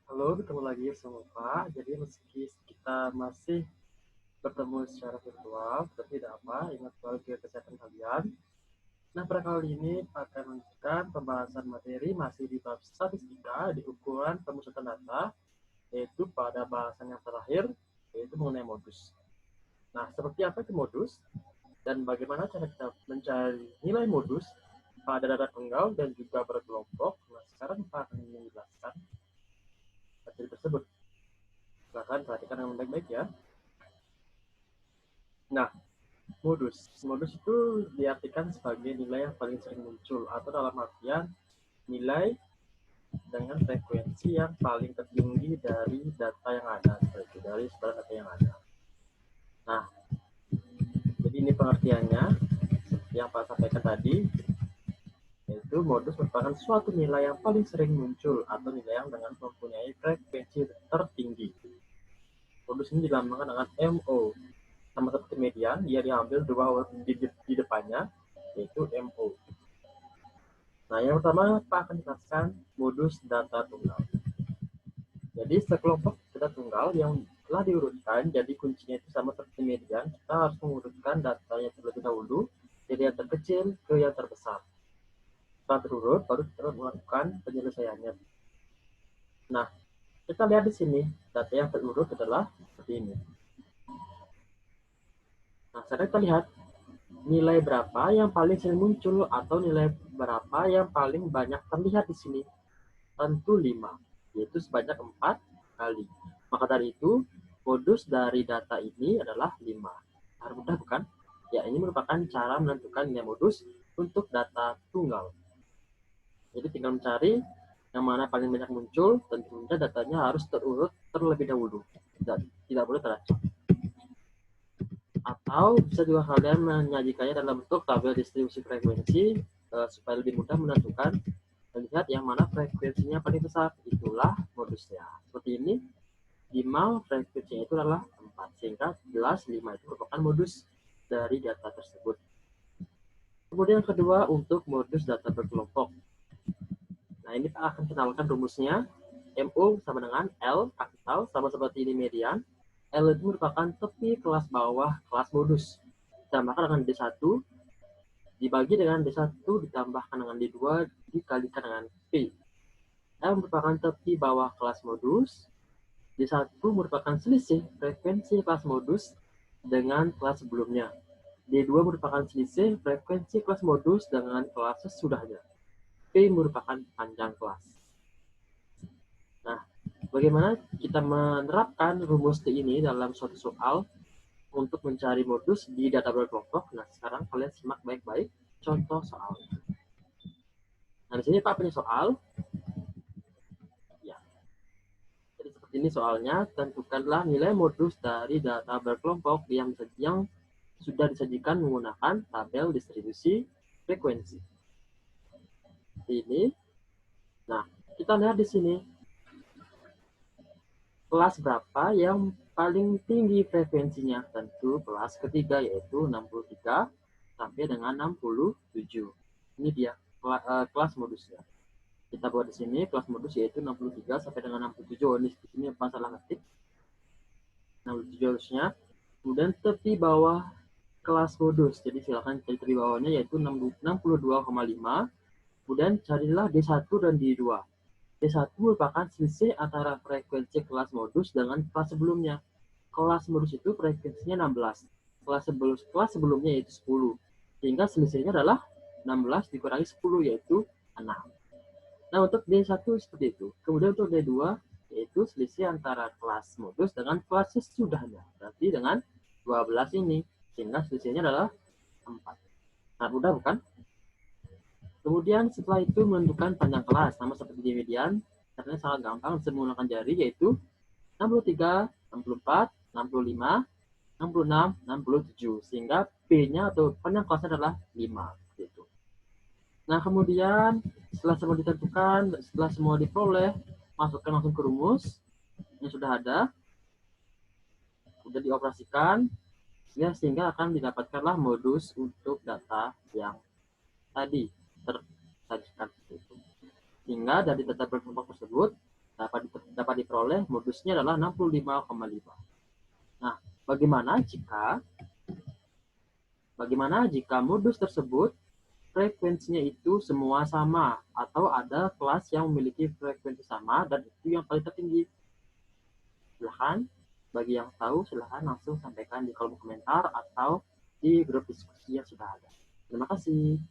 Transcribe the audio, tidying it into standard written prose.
Halo, ketemu lagi sama Pak. Jadi meski kita masih bertemu secara virtual, tapi tidak apa, ingat selalu jaga kesehatan kalian. Nah, pada kali ini Pak akan melanjutkan pembahasan materi masih di bab statistika di ukuran pemusatan data, yaitu pada bahasan yang terakhir, yaitu mengenai modus. Nah, seperti apa itu modus dan bagaimana cara kita mencari nilai modus pada data tunggal dan juga berkelompok. Nah, sekarang Pak akan menjelaskan materi tersebut. Silahkan perhatikan yang baik-baik ya. Nah, modus. Modus itu diartikan sebagai nilai yang paling sering muncul atau dalam artian nilai dengan frekuensi yang paling tertinggi dari data yang ada, seperti dari sebaran data yang ada. Nah, jadi ini pengertiannya yang Pak sampaikan tadi, yaitu modus merupakan suatu nilai yang paling sering muncul atau nilai yang dengan mempunyai frekuensi tertinggi. Modus ini dilambangkan dengan MO, sama seperti median, dia diambil dua huruf di depannya, yaitu MO. Nah, yang pertama Pak akan jelaskan modus data tunggal. Jadi sekelompok data tunggal yang telah diurutkan, jadi kuncinya itu sama seperti median, kita harus mengurutkan datanya terlebih dahulu dari yang terkecil ke yang terbesar. Setelah terurut, baru kita melakukan penyelesaiannya. Nah, kita lihat di sini, data yang terurut adalah seperti ini. Nah, sekarang kita lihat nilai berapa yang paling sering muncul atau nilai berapa yang paling banyak terlihat di sini. Tentu 5, yaitu sebanyak 4 kali. Maka dari itu, modus dari data ini adalah 5. Harus mudah bukan? Ya, ini merupakan cara menentukan nilai modus untuk data tunggal. Jadi tinggal mencari yang mana paling banyak muncul, tentunya datanya harus terurut terlebih dahulu. Tidak boleh teracak. Atau bisa juga kalian menyajikannya dalam bentuk tabel distribusi frekuensi supaya lebih mudah menentukan melihat yang mana frekuensinya paling besar. Itulah modusnya. Seperti ini, 5 frekuensinya itu adalah 4, sehingga jelas 5 itu merupakan modus dari data tersebut. Kemudian yang kedua untuk modus data berkelompok. Nah, ini Pak akan kenalkan rumusnya. MU sama dengan L kapital, sama seperti ini median. L itu merupakan tepi kelas bawah kelas modus. Ditambahkan dengan D1, dibagi dengan D1 ditambahkan dengan D2 dikalikan dengan P. L merupakan tepi bawah kelas modus. D1 merupakan selisih frekuensi kelas modus dengan kelas sebelumnya. D2 merupakan selisih frekuensi kelas modus dengan kelas sesudahnya. P merupakan panjang kelas. Nah, bagaimana kita menerapkan rumus ini dalam suatu soal untuk mencari modus di data berkelompok? Nah, sekarang kalian simak baik-baik contoh soal. Nah, di sini Pak punya soal. Ya. Jadi seperti ini soalnya, tentukanlah nilai modus dari data berkelompok yang sudah disajikan menggunakan tabel distribusi frekuensi. Ini. Nah, kita lihat di sini kelas berapa yang paling tinggi frekuensinya? Tentu kelas ketiga, yaitu 63 sampai dengan 67. Ini dia kelas modusnya. Kita buat di sini kelas modus yaitu 63 sampai dengan 67. Ini di sini apa salah ngetik? 67 harusnya. Kemudian tepi bawah kelas modus. Jadi silakan cari tepi bawahnya yaitu 62,5. Kemudian carilah D1 dan D2. D1 merupakan selisih antara frekuensi kelas modus dengan kelas sebelumnya. Kelas modus itu frekuensinya 16. Kelas sebelumnya yaitu 10. Sehingga selisihnya adalah 16 dikurangi 10 yaitu 6. Nah, untuk D1 seperti itu. Kemudian untuk D2 yaitu selisih antara kelas modus dengan kelas sesudahnya. Berarti dengan 12 ini. Sehingga selisihnya adalah 4. Nah, mudah bukan? Kemudian setelah itu menentukan panjang kelas, sama seperti di median, caranya sangat gampang, bisa menggunakan jari, yaitu 63, 64, 65, 66, 67. Sehingga P-nya atau panjang kelasnya adalah 5. Gitu. Nah, kemudian setelah semua ditentukan, setelah semua diperoleh, masukkan langsung ke rumus yang sudah ada, sudah dioperasikan, ya, sehingga akan didapatkanlah modus untuk data yang tadi tersajikan itu. Sehingga dari data berkelompok tersebut dapat diperoleh modusnya adalah 65,5. Nah, bagaimana jika modus tersebut frekuensinya itu semua sama, atau ada kelas yang memiliki frekuensi sama dan itu yang paling tertinggi? Silahkan, bagi yang tahu silahkan langsung sampaikan di kolom komentar atau di grup diskusi yang sudah ada. Terima kasih.